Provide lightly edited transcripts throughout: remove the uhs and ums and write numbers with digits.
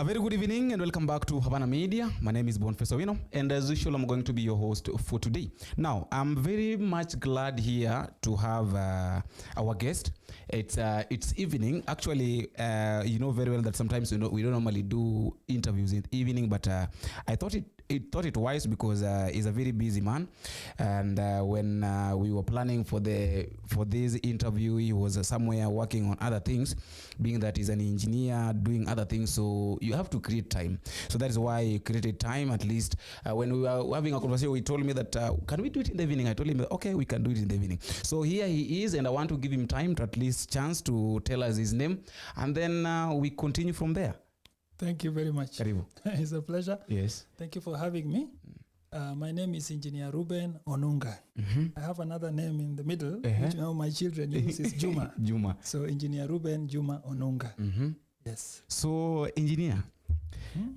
A very good evening and welcome back to Havana Media. My name is Boniface Owino, and as usual, I'm going to be your host for today. Now, I'm very much glad here to have our guest. It's evening. Actually, you know very well that sometimes we don't normally do interviews in the evening, but I thought it wise because he's a very busy man, and when we were planning for this interview, he was somewhere working on other things, being that he's an engineer doing other things. So you have to create time. So that is why he created time. At least when we were having a conversation, he told me that can we do it in the evening? I told him, okay, we can do it in the evening. So here he is, and I want to give him time to at least chance to tell us his name, and then we continue from there. Thank you very much. Karibu. It's a pleasure. Yes. Thank you for having me. My name is Engineer Ruben Onunga. Mm-hmm. I have another name in the middle, which now my children use is Juma. Juma. So Engineer Ruben Juma Onunga. Mm-hmm. Yes. So Engineer,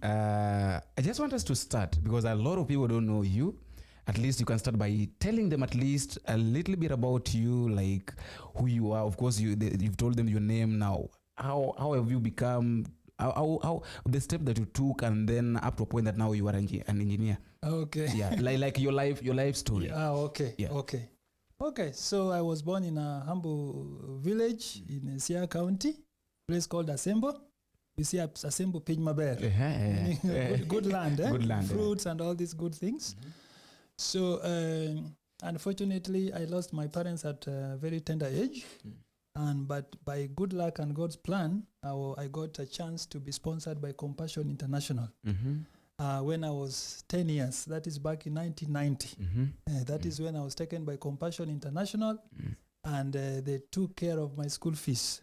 I just want us to start because a lot of people don't know you. At least you can start by telling them at least a little bit about you, like who you are. Of course, you've told them your name now. How have you become? How the step that you took, and then up to a point that now you are an engineer. Okay. Yeah, like your life story. Okay. Yeah. Okay. So I was born in a humble village in Sia County, place called Asembo. You see Asembo Pijmaber. Good land, eh? Good land. Fruits and all these good things. Mm-hmm. So unfortunately, I lost my parents at a very tender age. But by good luck and God's plan, I got a chance to be sponsored by Compassion International. Mm-hmm. When I was 10 years, that is back in 1990. Mm-hmm. That is when I was taken by Compassion International, and they took care of my school fees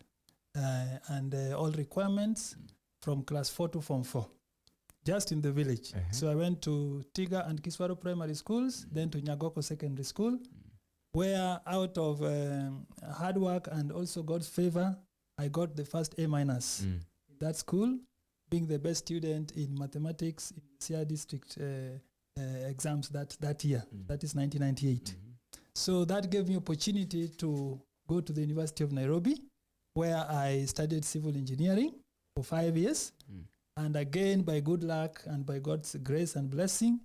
and all requirements from class 4 to form 4, just in the village. So I went to Tiga and Kiswaro primary schools, then to Nyagoko secondary school, where out of hard work and also God's favor, I got the first A- in that school, being the best student in mathematics in Sia district exams that year. That is 1998. So that gave me opportunity to go to the University of Nairobi, where I studied civil engineering for 5 years. And again, by good luck and by God's grace and blessing,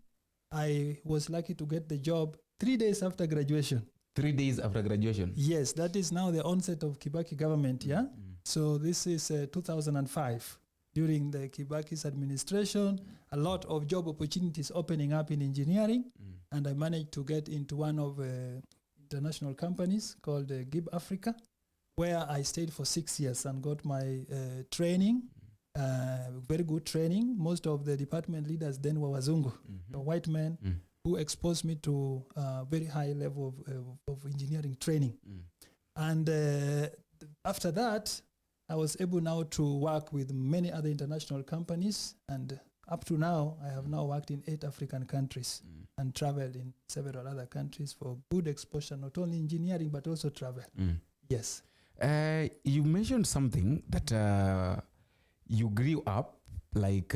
I was lucky to get the job 3 days after graduation. 3 days after graduation? Yes, that is now the onset of Kibaki government, yeah? So this is 2005. During the Kibaki's administration, a lot of job opportunities opening up in engineering, and I managed to get into one of international companies called Gib Africa, where I stayed for 6 years and got my training, very good training. Most of the department leaders then were Wazungu, white men, who exposed me to a very high level of engineering training. And after that, I was able now to work with many other international companies. And up to now, I have now worked in 8 African countries and traveled in several other countries for good exposure, not only engineering, but also travel. Yes. You mentioned something that you grew up like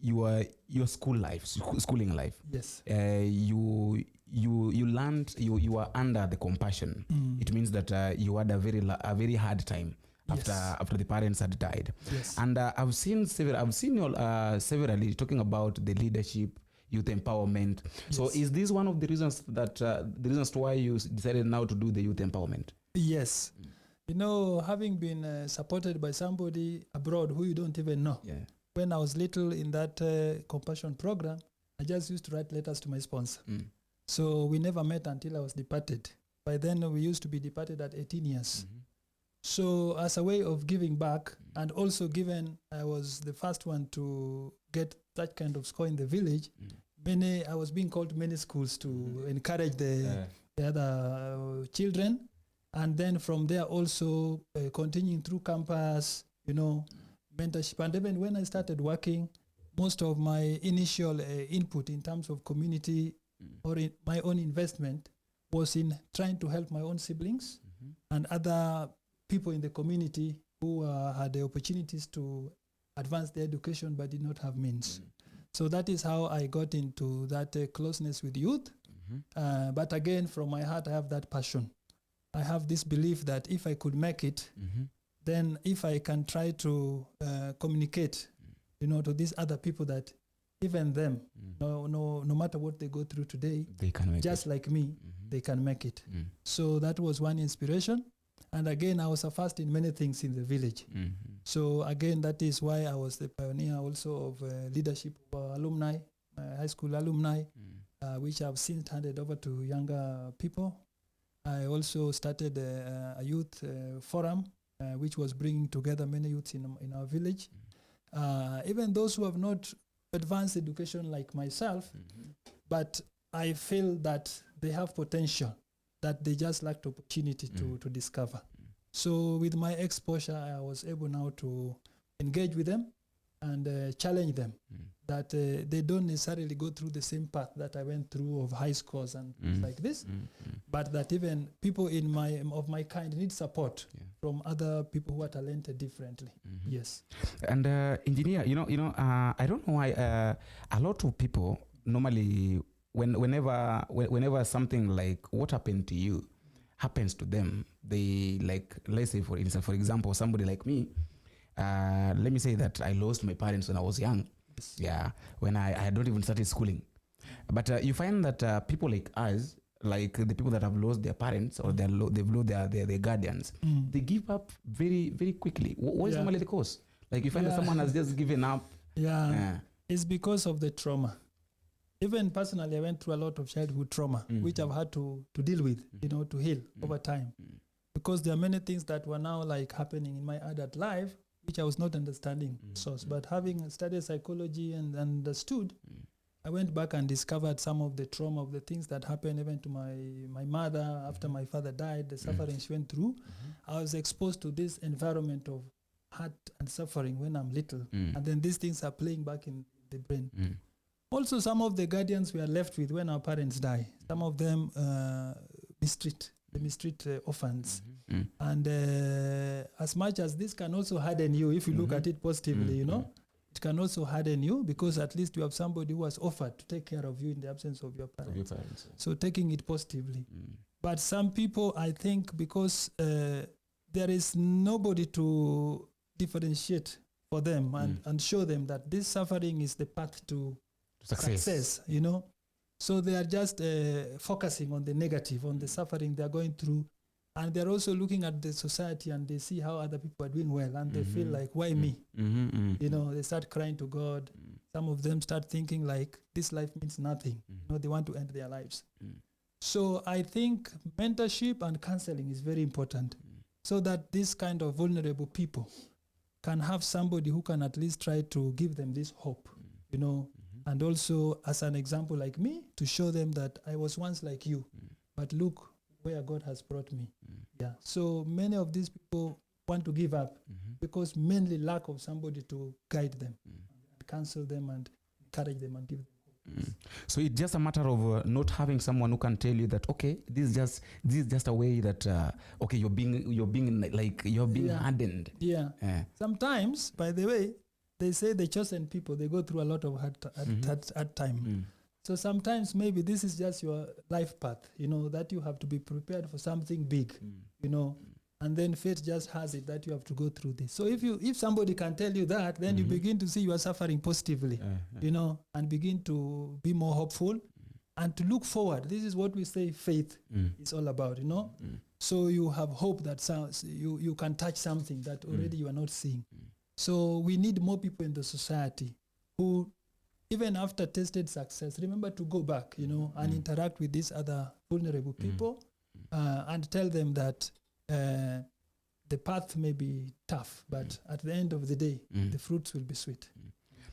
your schooling life. Yes. You learned, you were under the compassion. It means that you had a very hard time after the parents had died. Yes. And I've seen you severally talking about the leadership, youth empowerment. Yes. So is this one of the reasons why you decided now to do the youth empowerment? Yes. You know, having been supported by somebody abroad who you don't even know. Yeah. When I was little in that compassion program, I just used to write letters to my sponsor. So we never met until I was departed. By then, we used to be departed at 18 years. So as a way of giving back, and also given I was the first one to get that kind of score in the village, I was being called to many schools to encourage the other children. And then from there also continuing through campus, mentorship. And even when I started working, most of my initial input in terms of community or in my own investment was in trying to help my own siblings and other people in the community who had the opportunities to advance their education but did not have means. So that is how I got into that closeness with youth. But again, from my heart, I have that passion. I have this belief that if I could make it, then if I can try to communicate to these other people that even them, no matter what they go through today, They can make just like me, they can make it. So that was one inspiration. And again, I was a first in many things in the village. So again, that is why I was the pioneer also of leadership of alumni, high school alumni, which I've since handed over to younger people. I also started a youth forum, which was bringing together many youths in our village. Even those who have not advanced education like myself, but I feel that they have potential, that they just lacked opportunity to discover. So with my exposure, I was able now to engage with them and challenge them that they don't necessarily go through the same path that I went through of high scores and things like this, but that even people of my kind need support from other people who are talented differently. Yes. And engineer, I don't know why a lot of people normally whenever something like what happened to you happens to them, they like, let's say for instance, for example, somebody like me, let me say that I lost my parents when I was young. Yes. Yeah, when I had not even started schooling. But you find that people like us, like the people that have lost their parents or they've lost their guardians, they give up very, very quickly. What is normally the cause? Like you find that someone has just given up. It's because of the trauma. Even personally, I went through a lot of childhood trauma, which I've had to deal with, to heal over time. Because there are many things that were now like happening in my adult life, which I was not understanding source. But having studied psychology and understood, I went back and discovered some of the trauma of the things that happened even to my mother after my father died, the suffering she went through. I was exposed to this environment of hurt and suffering when I'm little. And then these things are playing back in the brain. Also, some of the guardians we are left with when our parents die, some of them mistreat orphans. And as much as this can also harden you, if you look at it positively, it can also harden you because at least you have somebody who has offered to take care of you in the absence of your parents. So taking it positively. But some people, I think, because there is nobody to differentiate for them and show them that this suffering is the path to success, So they are just focusing on the negative, on the suffering they are going through. And they're also looking at the society and they see how other people are doing well. And they feel like, why me? They start crying to God. Some of them start thinking like, this life means nothing. They want to end their lives. So I think mentorship and counseling is very important so that this kind of vulnerable people can have somebody who can at least try to give them this hope, and also as an example like me to show them that I was once like you, but look where God has brought me. So many of these people want to give up because mainly lack of somebody to guide them, counsel them and encourage them and give them hope. So it's just a matter of not having someone who can tell you that, okay, this is just a way that okay, you're being hardened. Sometimes, by the way, they say the chosen people, they go through a lot of hard time. So sometimes maybe this is just your life path, that you have to be prepared for something big, and then fate just has it that you have to go through this. So if somebody can tell you that, then you begin to see you are suffering positively, and begin to be more hopeful and to look forward. This is what we say faith is all about, So you have hope that you can touch something that already you are not seeing. So we need more people in the society who, even after tasted success, remember to go back, and interact with these other vulnerable people and tell them that the path may be tough, but at the end of the day, the fruits will be sweet.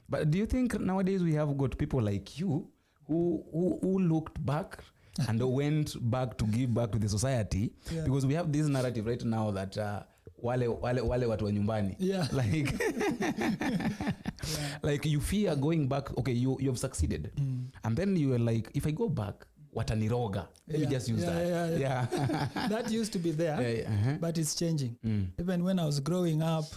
But do you think nowadays we have got people like you who looked back and went back to give back to the society? Because we have this narrative right now that wale watu wa nyumbani, like like you fear going back. Okay, you have succeeded, and then you are like, if I go back, wataniroga. Let me just use that. That used to be there, but it's changing. Even when I was growing up,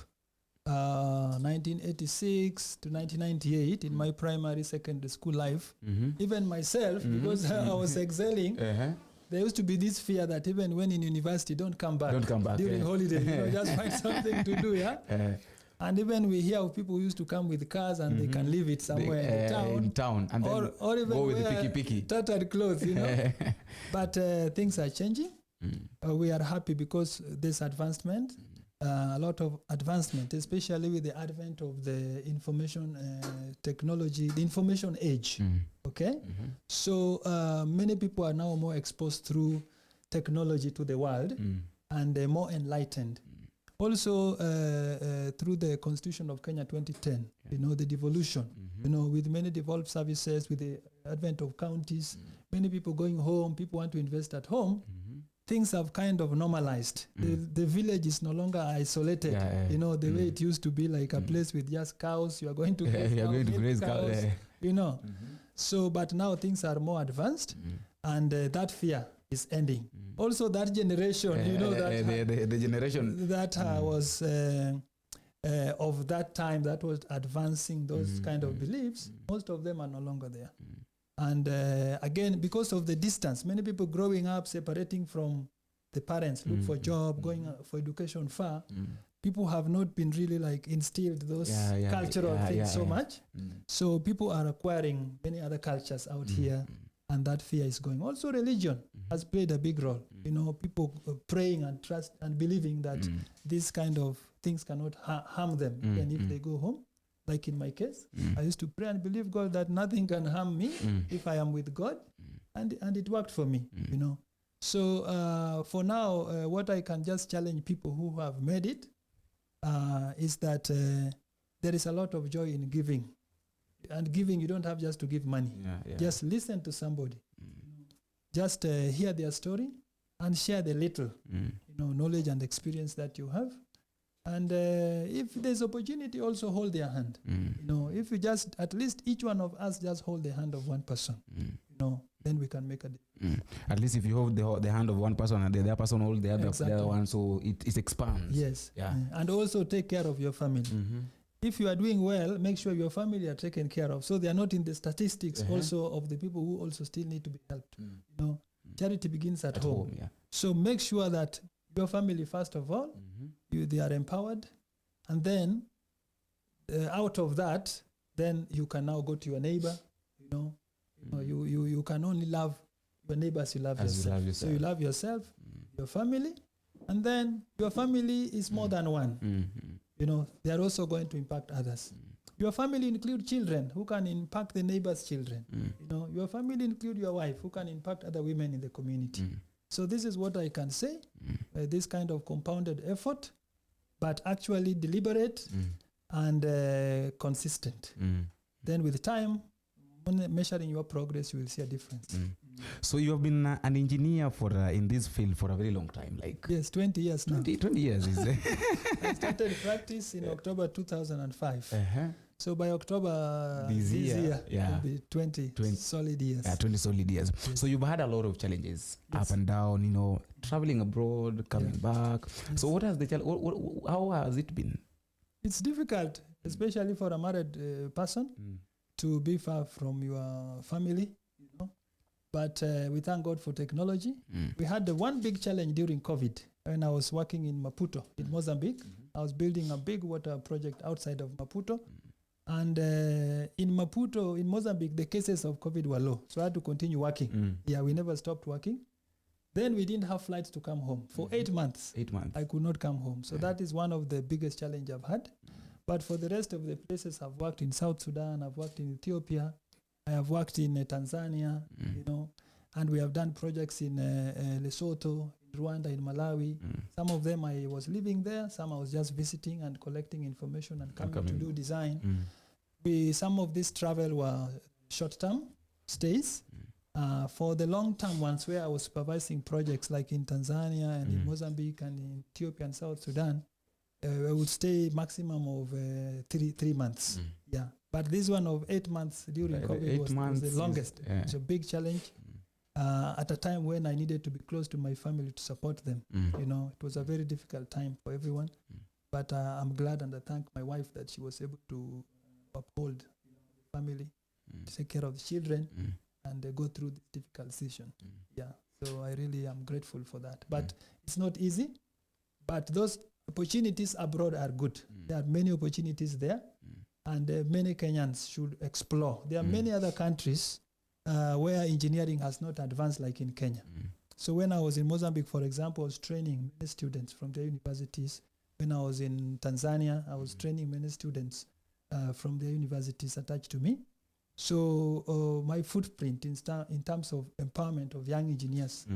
1986 to 1998 in my primary secondary school life, even myself, because I was excelling, there used to be this fear that even when in university, don't come back during holiday, just find something to do. And even we hear of people who used to come with cars and they can leave it somewhere in the town. And then Or even go with the picky. tattered clothes, you know. But things are changing. We are happy because there's advancement, a lot of advancement, especially with the advent of the information technology, the information age. Okay? So many people are now more exposed through technology to the world and more enlightened. Also, through the Constitution of Kenya 2010, you know, the devolution, you know, with many devolved services, with the advent of counties, many people going home, people want to invest at home, things have kind of normalized. The village is no longer isolated, you know, the way it used to be like a place with just cows, you are going to graze cows, you know. So, but now things are more advanced and that fear is ending. Also, that generation, you know, that the generation that was of that time that was advancing those kind of beliefs, most of them are no longer there. And again, because of the distance, many people growing up, separating from the parents, look for job, going for education far, people have not been really like instilled those cultural things so much. So people are acquiring many other cultures out here. And that fear is going. Also, religion has played a big role. You know, people praying and trust and believing that these kind of things cannot harm them, even if they go home. Like in my case, I used to pray and believe God that nothing can harm me if I am with God, and it worked for me. You know, so for now, what I can just challenge people who have made it is that there is a lot of joy in giving. And giving, you don't have just to give money. Just listen to somebody. Just hear their story and share the little, you know, knowledge and experience that you have. And if there's opportunity, also hold their hand. You know, if you just, at least each one of us just hold the hand of one person, you know, then we can make a difference. At least if you hold the hand of one person and the other person hold the other one, so it expands. Yes. And also take care of your family. If you are doing well, make sure your family are taken care of, so they are not in the statistics also of the people who also still need to be helped. You know, charity begins at home. So make sure that your family, first of all, they are empowered, and then out of that, then you can now go to your neighbor. You know, you can only love your neighbor as you love yourself. So you love yourself, your family, and then your family is more than one. You know, they are also going to impact others. Your family include children who can impact the neighbor's children. You know, your family include your wife who can impact other women in the community. So this is what I can say. This kind of compounded effort, but actually deliberate and consistent. Then with time, when measuring your progress, you will see a difference. So you have been an engineer for in this field for a very long time, like yes, 20 years now. 20 years is I started practice in October 2005. So by October this year it will be 20 solid years. 20 solid years. Yes. So you've had a lot of challenges, up and down, you know, traveling abroad, coming back. So what has the how has it been? It's difficult, especially for a married person to be far from your family, you know. But we thank God for technology. We had the one big challenge during COVID when I was working in Maputo, in Mozambique. I was building a big water project outside of Maputo. And in Maputo, in Mozambique, the cases of COVID were low. So I had to continue working. We never stopped working. Then we didn't have flights to come home. For 8 months, I could not come home. So that is one of the biggest challenges I've had. But for the rest of the places, I've worked in South Sudan, I've worked in Ethiopia, I have worked in Tanzania, you know, and we have done projects in Lesotho, in Rwanda, in Malawi. Some of them I was living there, some I was just visiting and collecting information and coming to do design. Some of this travel were short-term stays. For the long-term ones where I was supervising projects like in Tanzania and in Mozambique and in Ethiopia and South Sudan, I would stay maximum of 3 months. But this one of 8 months during COVID was the longest. It's a big challenge at a time when I needed to be close to my family to support them. You know, it was a very difficult time for everyone. But I'm glad and I thank my wife that she was able to uphold the family, take care of the children, and go through this difficult season. So I really am grateful for that. But it's not easy. But those opportunities abroad are good. There are many opportunities there, and many Kenyans should explore. There are many other countries where engineering has not advanced like in Kenya. So when I was in Mozambique, for example, I was training many students from their universities. When I was in Tanzania, I was training many students from their universities attached to me. So my footprint in terms of empowerment of young engineers,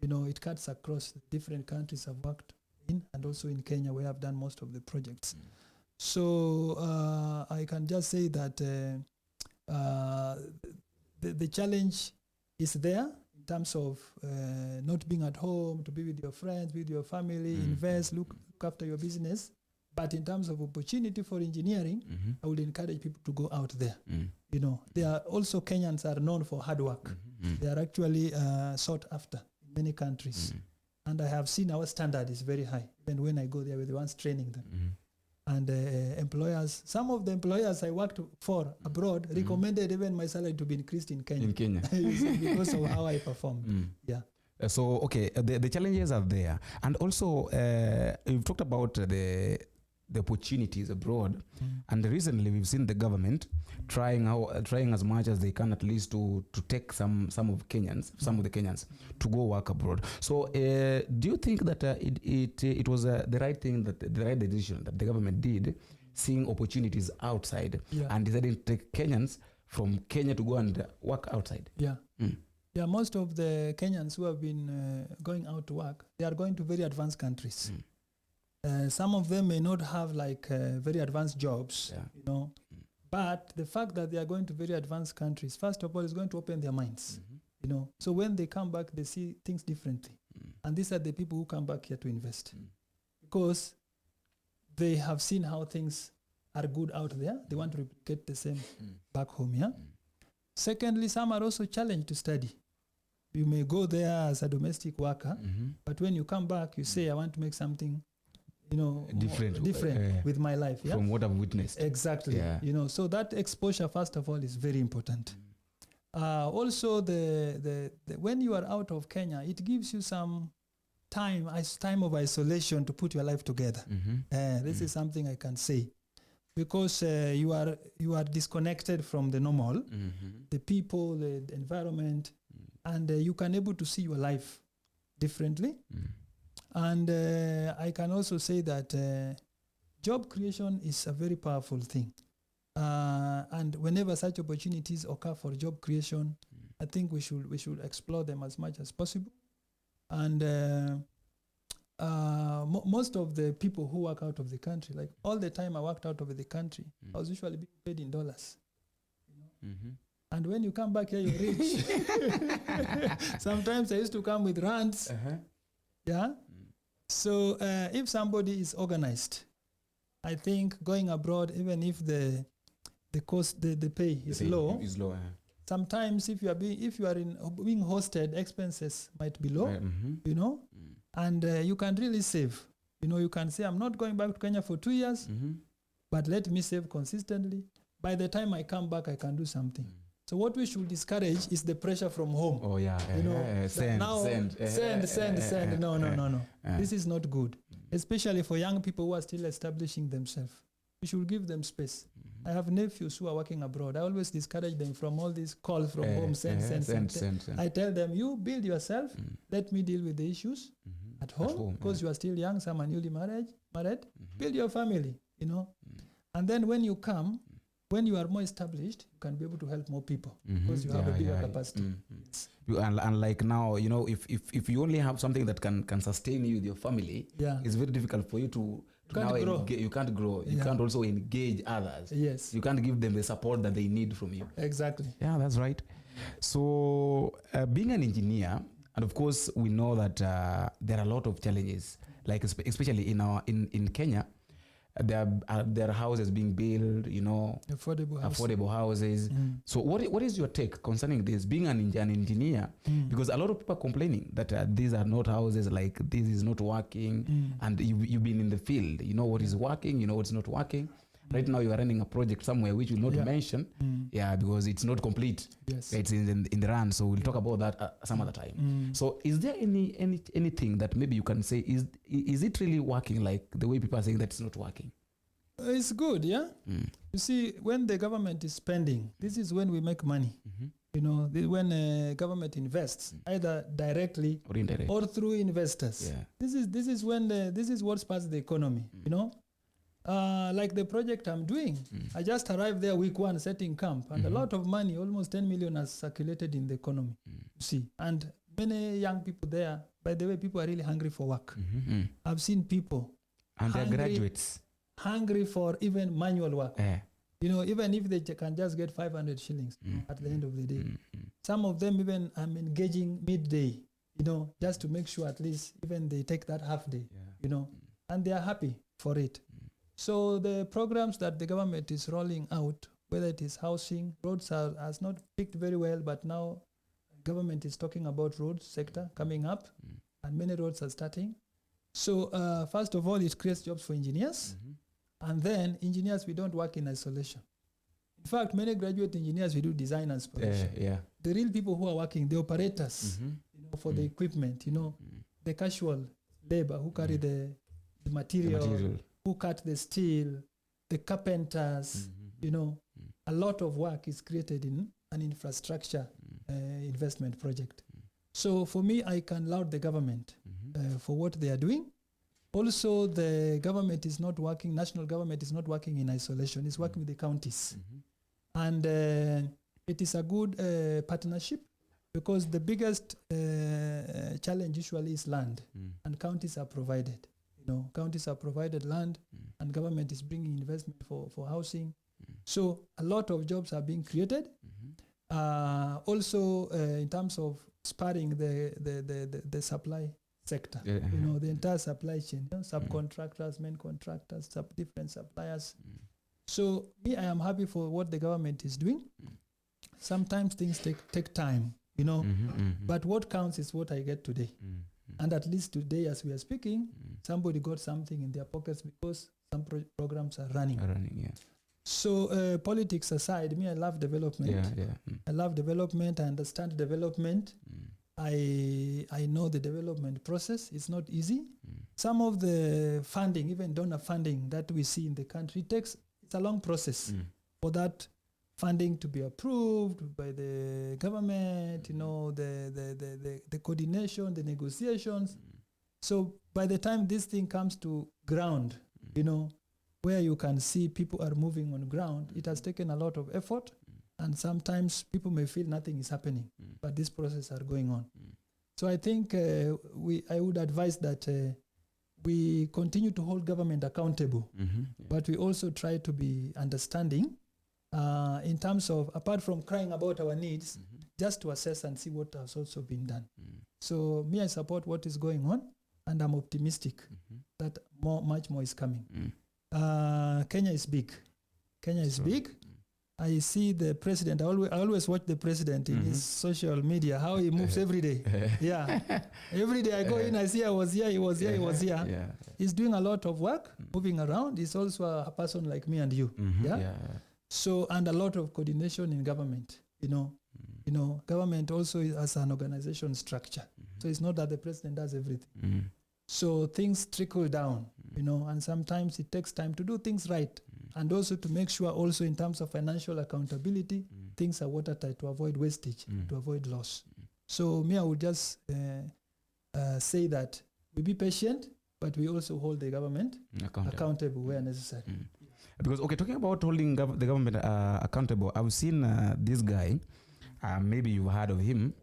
it cuts across different countries I've worked in, and also in Kenya where I've done most of the projects. So I can just say that the challenge is there in terms of not being at home, to be with your friends, with your family, invest, look after your business. But in terms of opportunity for engineering, I would encourage people to go out there. There are also Kenyans are known for hard work. They are actually sought after in many countries. And I have seen our standard is very high, even when I go there with the ones training them. And employers, some of the employers I worked for abroad recommended even my salary to be increased in Kenya. Because of how I performed. Yeah. So, okay, the challenges are there. And also, you've talked about the opportunities abroad. And recently, we've seen the government trying as much as they can, at least to take some of the Kenyans to go work abroad. So, do you think that it was the right thing, the right decision that the government did, seeing opportunities outside and deciding to take Kenyans from Kenya to go and work outside? Yeah. Yeah, most of the Kenyans who have been going out to work, they are going to very advanced countries. Some of them may not have like very advanced jobs, but the fact that they are going to very advanced countries, first of all, is going to open their minds, So when they come back, they see things differently. And these are the people who come back here to invest because they have seen how things are good out there. They want to replicate the same back home, Secondly, some are also challenged to study. You may go there as a domestic worker, but when you come back, you say, I want to make something, different with my life. From what I've witnessed. Exactly. So that exposure, first of all, is very important. Also, the when you are out of Kenya, it gives you some time of isolation to put your life together. This is something I can say. Because you are disconnected from the normal, the people, the environment, and you can able to see your life differently. And I can also say that job creation is a very powerful thing. And whenever such opportunities occur for job creation, I think we should explore them as much as possible. And most of the people who work out of the country, like all the time I worked out of the country, I was usually being paid in dollars. And when you come back here, you're rich. Sometimes I used to come with rands. So if somebody is organized, I think going abroad, even if the cost, the pay is low, sometimes if you are being hosted, expenses might be low, and you can really save. You can say, I'm not going back to Kenya for 2 years, but let me save consistently. By the time I come back, I can do something. So what we should discourage is the pressure from home. Send. No. This is not good, especially for young people who are still establishing themselves. We should give them space. I have nephews who are working abroad. I always discourage them from all these calls from home. Send. I tell them, you build yourself. Let me deal with the issues at home because you are still young. Some are newly married. Build your family, And then when you come, when you are more established, you can be able to help more people because you have a bigger capacity. And like now, if you only have something that can sustain you with your family, it's very difficult for you to now engage. You can't grow. You can't also engage others. Yes. You can't give them the support that they need from you. Exactly. Yeah, that's right. So being an engineer, and of course we know that there are a lot of challenges, like especially in Kenya. There are houses being built, affordable houses. So what is your take concerning this, being an engineer? Because a lot of people are complaining that these are not houses, like this is not working. And you've been in the field, you know what is working, you know what's not working. Right now you are running a project somewhere which will not mention, because it's not complete. Yes. It's in the run, so we'll talk about that some other time. So is there anything that maybe you can say, is it really working like the way people are saying that it's not working? It's good, yeah. You see, when the government is spending, this is when we make money. You know, when government invests, either directly Or indirect. or through investors. Yeah. This is when this is what sparks the economy. You know, like the project I'm doing. I just arrived there week 1 setting camp, and a lot of money, almost 10 million, has circulated in the economy. You see, and many young people there. By the way, people are really hungry for work. I've seen people And they're hungry- graduates. hungry for even manual work. Eh. You know, even if they can just get 500 shillings at the end of the day. Some of them even I'm engaging midday, you know, just to make sure at least even they take that half day, you know, and they are happy for it. So the programs that the government is rolling out, whether it is housing, roads has not picked very well, but now government is talking about roads sector coming up, and many roads are starting. So first of all, it creates jobs for engineers. And then engineers, we don't work in isolation. In fact, many graduate engineers, we do design and installation. The real people who are working, the operators, you know, for the equipment, you know, the casual labor who carry the material, who cut the steel, the carpenters, you know, a lot of work is created in an infrastructure investment project. So for me, I can laud the government for what they are doing. Also, the government is not working, national government is not working in isolation, it's working with the counties. And it is a good partnership, because the biggest challenge usually is land, and counties are provided. You know, counties are provided land, and government is bringing investment for housing. So a lot of jobs are being created. Also, in terms of spurring the supply sector, you know, the entire supply chain, you know, subcontractors, main contractors, different suppliers. So me, I am happy for what the government is doing. Sometimes things take time, you know, but what counts is what I get today. And at least today, as we are speaking, somebody got something in their pockets because some programs are running. So politics aside, me, I love development. I love development. I understand development. I know the development process. It's not easy. Some of the funding, even donor funding that we see in the country, it's a long process for that funding to be approved by the government, you know, the coordination, the negotiations. So by the time this thing comes to ground, you know, where you can see people are moving on ground, it has taken a lot of effort. And sometimes people may feel nothing is happening, but this process are going on. So I think I would advise that we continue to hold government accountable, but we also try to be understanding in terms of, apart from crying about our needs, just to assess and see what has also been done. So me, I support what is going on, and I'm optimistic that much more is coming. Kenya is big. Kenya is big. I see the president. I always watch the president in his social media, how he moves every day. Every day I go in, I see I was here, he was here, he was here. He's doing a lot of work, moving around. He's also a person like me and you. So, and a lot of coordination in government. You know, government also has an organization structure. So it's not that the president does everything. So things trickle down, you know, and sometimes it takes time to do things right. And also to make sure also in terms of financial accountability, things are watertight to avoid wastage, to avoid loss. So me, I would just say that we be patient, but we also hold the government accountable where necessary. Because, okay, talking about holding the government accountable, I've seen this guy, maybe you've heard of him,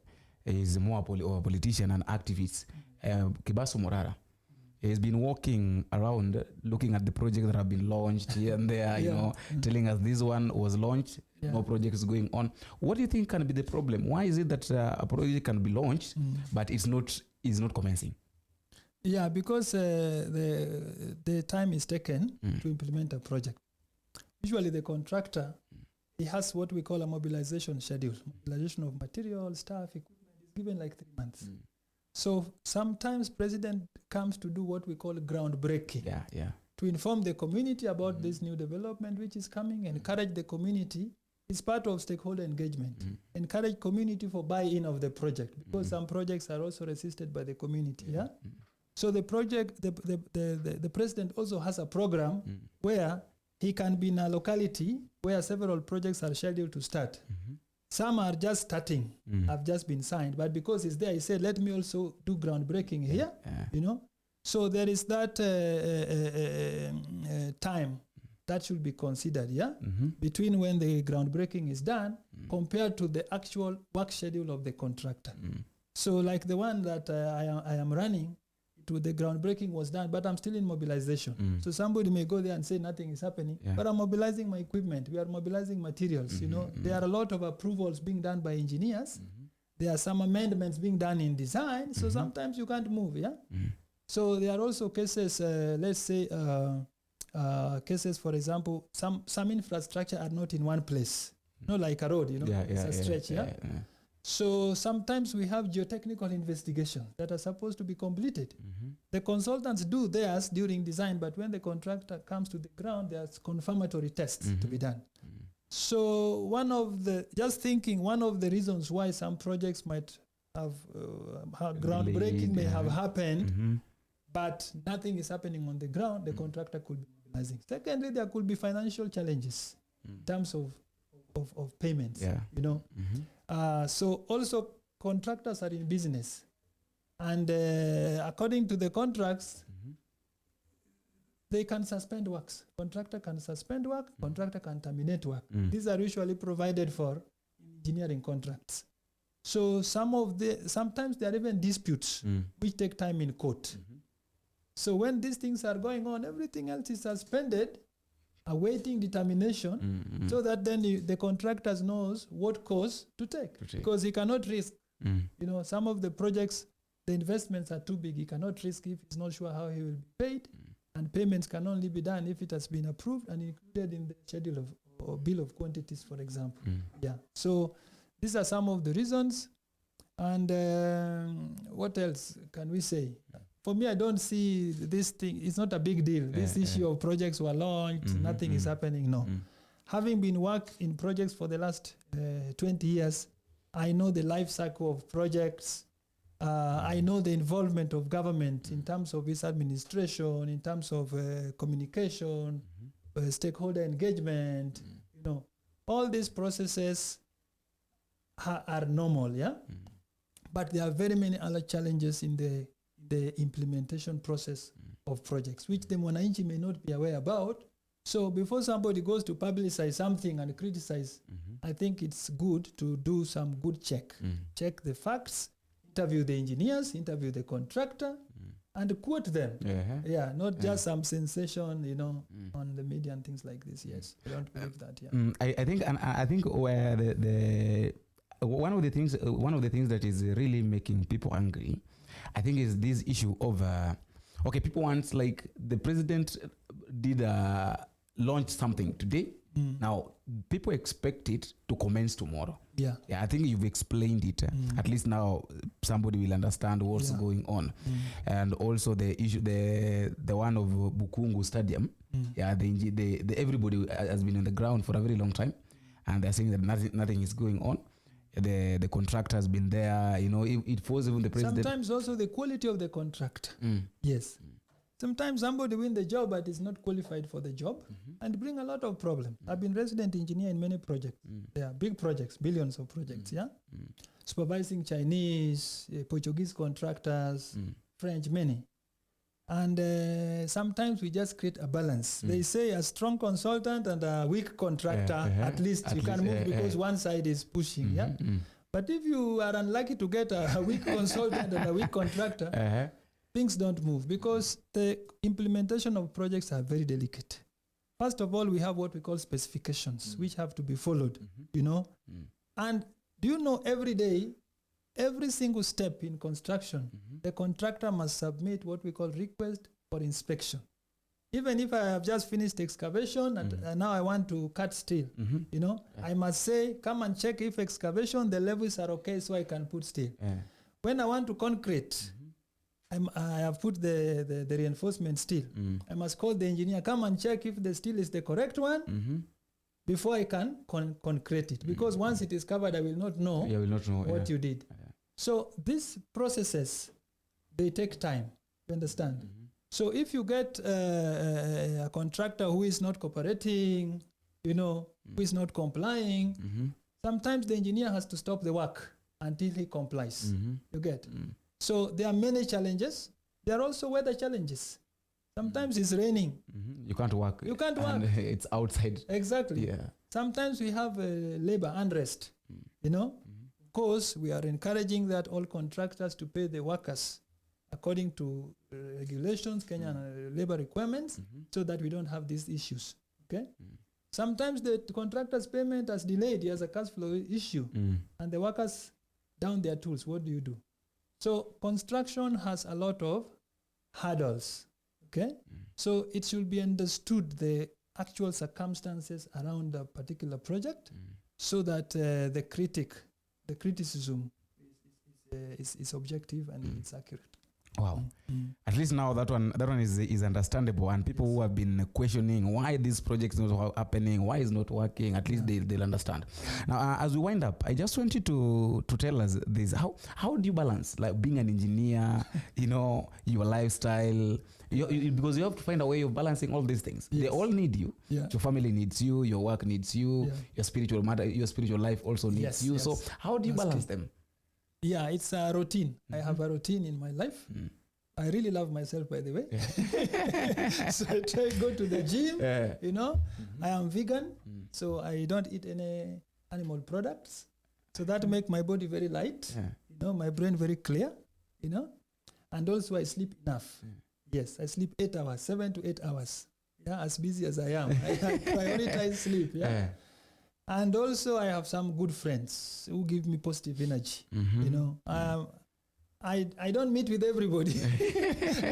he's more a politician and activist, Kibasu Morara. He's been walking around looking at the projects that have been launched here and there, you know, telling us this one was launched, no project is going on. What do you think can be the problem? Why is it that a project can be launched, but it's not commencing? Yeah, because the time is taken to implement a project. Usually the contractor, he has what we call a mobilization schedule. Mobilization of material, staff, equipment is given like 3 months. So sometimes president comes to do what we call groundbreaking. To inform the community about this new development which is coming, encourage the community. It's part of stakeholder engagement. Encourage community for buy-in of the project, because some projects are also resisted by the community. So the project, the president also has a program where he can be in a locality where several projects are scheduled to start. Some are just starting, have just been signed, but because he's there, he said, let me also do groundbreaking here, you know. So there is that time that should be considered, between when the groundbreaking is done compared to the actual work schedule of the contractor. So like the one that I am running, the groundbreaking was done, but I'm still in mobilization. So somebody may go there and say nothing is happening, but I'm mobilizing my equipment. We are mobilizing materials. You know, there are a lot of approvals being done by engineers. There are some amendments being done in design. So sometimes you can't move. So there are also cases. Let's say cases, for example, some infrastructure are not in one place. Not like a road. You know, it's a stretch. So sometimes we have geotechnical investigations that are supposed to be completed. The consultants do theirs during design, but when the contractor comes to the ground, there's confirmatory tests to be done. So one of the reasons why some projects might have groundbreaking may have happened, but nothing is happening on the ground, the contractor could be mobilizing. Secondly, there could be financial challenges in terms of payments, you know. So also contractors are in business, and according to the contracts, they can suspend works. Contractor can suspend work, contractor can terminate work. These are usually provided for in engineering contracts. So sometimes there are even disputes which take time in court. So when these things are going on, everything else is suspended, awaiting determination, so that then the contractor knows what course to take, because he cannot risk. You know, some of the projects, the investments are too big. He cannot risk if he's not sure how he will be paid, and payments can only be done if it has been approved and included in the schedule or bill of quantities, for example. So these are some of the reasons. And what else can we say? For me, I don't see this thing. It's not a big deal. This issue of projects were launched, nothing is happening. No. Having been worked in projects for the last 20 years, I know the life cycle of projects. I know the involvement of government in terms of its administration, in terms of communication, stakeholder engagement. You know, all these processes are normal, but there are very many other challenges in the implementation process of projects, which the Mwananchi may not be aware about. So before somebody goes to publicize something and criticize, I think it's good to do some good check. Check the facts, interview the engineers, interview the contractor, and quote them. Not just some sensation, you know, on the media and things like this. Yes, I don't believe that. I think where the one of the things that is really making people angry, I think, is this issue of people want, like, the president did launch something today. Now people expect it to commence tomorrow. I think you've explained it. At least now somebody will understand what's going on. And also the issue, the one of Bukungu Stadium. The everybody has been on the ground for a very long time, and they're saying that nothing is going on. The contractor has been there, you know. It falls even the president. Sometimes also the quality of the contractor. Yes. Sometimes somebody win the job but is not qualified for the job, and bring a lot of problems. I've been resident engineer in many projects. They are big projects, billions of projects, supervising Chinese, Portuguese contractors, French, many. And sometimes we just create a balance. They say a strong consultant and a weak contractor, at least you can move because one side is pushing. But if you are unlucky to get a weak consultant and a weak contractor, things don't move, because the implementation of projects are very delicate. First of all, we have what we call specifications, which have to be followed, you know. And do you know, every day, every single step in construction, the contractor must submit what we call request for inspection. Even if I have just finished excavation and now I want to cut steel, you know, I must say, come and check if excavation, the levels are okay so I can put steel. When I want to concrete, I have put the reinforcement steel. I must call the engineer, come and check if the steel is the correct one before I can concrete it. Because once it is covered, I will not know, what you did. So these processes, they take time, you understand? So if you get a contractor who is not cooperating, who is not complying, sometimes the engineer has to stop the work until he complies. You get? So there are many challenges. There are also weather challenges. Sometimes it's raining. You can't work. You can't work. And it's outside. Exactly. Yeah. Sometimes we have labor unrest, because we are encouraging that all contractors to pay the workers according to regulations, Kenyan labor requirements, so that we don't have these issues. Okay. Sometimes the contractor's payment has delayed. He has a cash flow issue, and the workers down their tools. What do you do? So construction has a lot of hurdles. Okay. So it should be understood the actual circumstances around a particular project, so that the criticism is objective and it's accurate. Wow. At least now that one is understandable, and people who have been questioning why this project is not happening, why it's not working, at least they'll understand. Now, as we wind up, I just want you to tell us this: how do you balance like being an engineer, your lifestyle? Because you have to find a way of balancing all these things. Yes. They all need you. Yeah. Your family needs you. Your work needs you. Yeah. Your spiritual life also needs you. Yes. So how do you balance them? Yeah, it's a routine. I have a routine in my life. I really love myself, by the way. Yeah. So I try to go to the gym. I am vegan, so I don't eat any animal products. So that make my body very light. Yeah. My brain very clear. And also I sleep enough. Yes, I sleep 8 hours, 7 to 8 hours. Yeah, as busy as I am, I prioritize sleep. Yeah. And also I have some good friends who give me positive energy. I don't meet with everybody,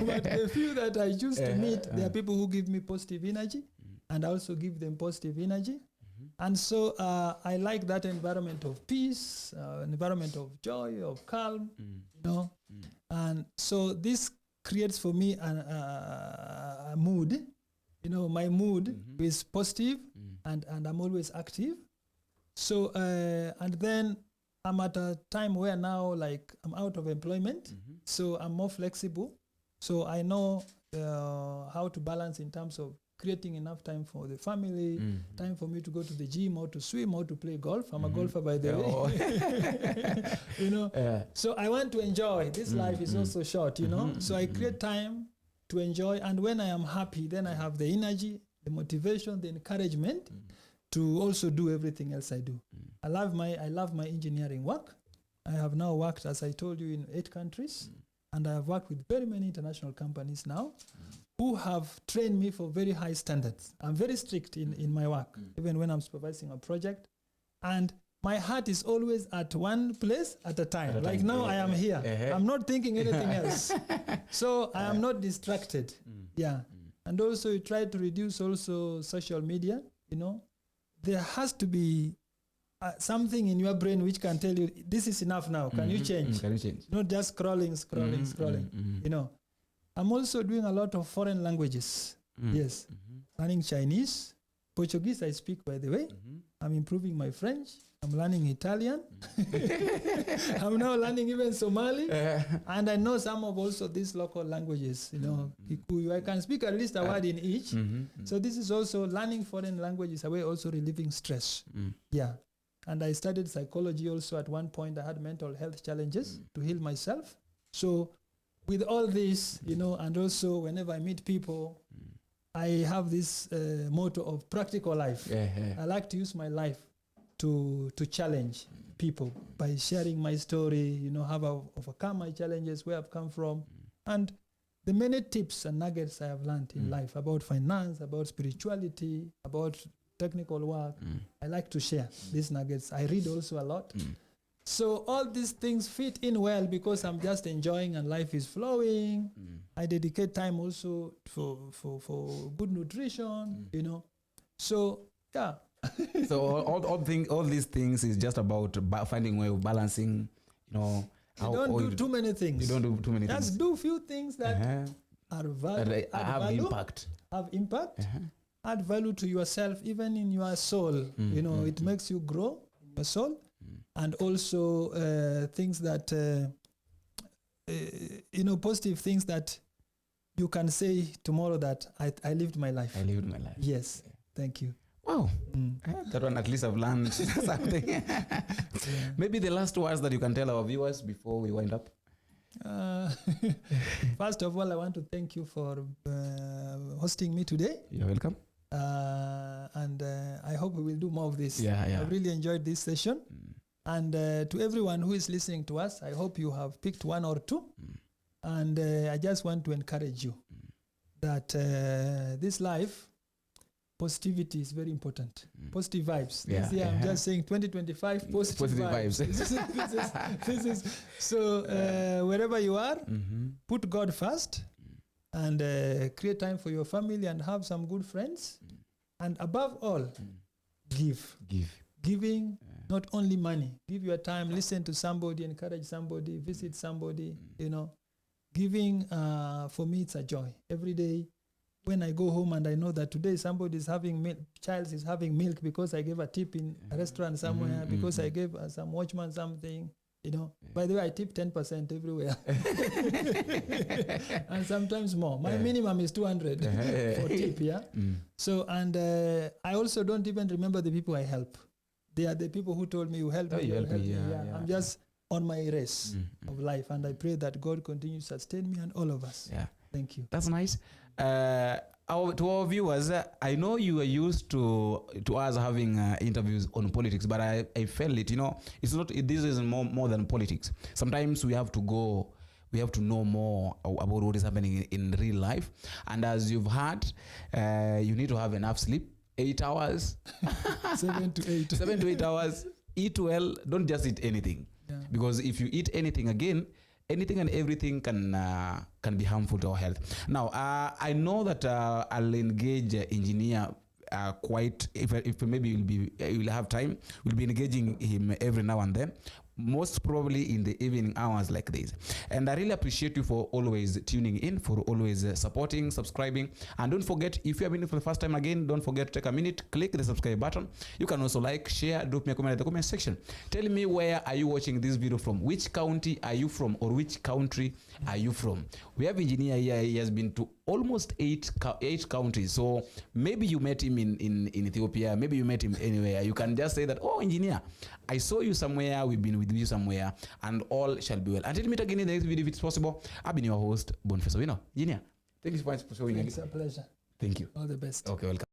but the few that I choose to meet, there are people who give me positive energy, and I also give them positive energy. And so I like that environment of peace, an environment of joy, of calm, And so this creates for me a mood. My mood is positive, and I'm always active. So, and then I'm at a time where now, like, I'm out of employment, so I'm more flexible. So I know how to balance in terms of creating enough time for the family, time for me to go to the gym or to swim or to play golf. I'm a golfer, by the way. So I want to enjoy. This life is also short, So I create time to enjoy. And when I am happy, then I have the energy, the motivation, the encouragement to also do everything else I do. I love my engineering work. I have now worked, as I told you, in 8 countries, and I have worked with very many international companies now who have trained me for very high standards. I'm very strict in my work, even when I'm supervising a project. And my heart is always at one place at a time. Like now I am here. I'm not thinking anything else. So I am not distracted. Yeah. And also you try to reduce also social media, There has to be something in your brain which can tell you, this is enough now. Can you change? Can you change? Not just scrolling. I'm also doing a lot of foreign languages. Yes. Learning Chinese. Portuguese I speak, by the way. I'm improving my French. I'm learning Italian. I'm now learning even Somali. And I know some of also these local languages, Kikuyu. I can speak at least a word in each. So this is also learning foreign languages, a way also relieving stress. Yeah. And I studied psychology also at one point. I had mental health challenges to heal myself. So with all this, and also whenever I meet people, I have this motto of practical life. I like to use my life to challenge people by sharing my story, how I've overcome my challenges, where I've come from, and the many tips and nuggets I have learned in life about finance, about spirituality, about technical work. I like to share these nuggets. I read also a lot. So all these things fit in well because I'm just enjoying and life is flowing. I dedicate time also for good nutrition, So, yeah. So all these things is just about finding a way of balancing, You don't do too many things. You don't do too many things. Just do few things that are have value, impact. Have impact. Add value to yourself, even in your soul. It makes you grow in your soul. And also things that, positive things that you can say tomorrow that I lived my life. I lived my life. Yes. Thank you. Wow. That one at least I've learned something. Maybe the last words that you can tell our viewers before we wind up. First of all, I want to thank you for hosting me today. You're welcome. And I hope we will do more of this. Yeah. I really enjoyed this session. And to everyone who is listening to us, I hope you have picked one or two. And I just want to encourage you that this life, positivity is very important. Positive vibes. This year I'm just saying 2025 positive vibes. this is so wherever you are, put God first and create time for your family and have some good friends. And above all, give. Giving, not only money. Give your time, listen to somebody, encourage somebody, visit somebody, Giving, for me, it's a joy. Every day, when I go home and I know that today somebody is having milk, child is having milk because I gave a tip in a restaurant somewhere, because I gave some watchman something, By the way, I tip 10% everywhere. And sometimes more. My minimum is 200 for tip, So, and I also don't even remember the people I help. They are the people who told me, you help me, you help me. I'm just on my race of life, and I pray that God continues to sustain me and all of us. Thank you. That's nice. To our viewers, I know you are used to us having interviews on politics, but I felt it, it's not, this is more than politics. Sometimes we have to know more about what is happening in real life. And as you've heard, you need to have enough sleep, 8 hours. 7 to 8. 7 to 8 hours. Eat well, don't just eat anything. Because if you eat anything again, anything and everything can be harmful to our health. Now, I know that I'll engage engineer quite, if maybe you'll have time, we'll be engaging him every now and then, most probably in the evening hours like this. And I really appreciate you for always tuning in, for always supporting, subscribing. And don't forget, if you have been here for the first time again, don't forget to take a minute, click the subscribe button. You can also like, share, drop me a comment in the comment section. Tell me, where are you watching this video from? Which county are you from, or which country are you from? We have engineer here. He has been to almost eight countries. So maybe you met him in Ethiopia, maybe you met him anywhere. You can just say that, oh, engineer, I saw you somewhere, we've been with you somewhere, and all shall be well. Until we meet again in the next video, if it's possible, I've been your host, Boniface Owino. Engineer, thank you so much for showing. It's a pleasure. Thank you. All the best. Okay, welcome.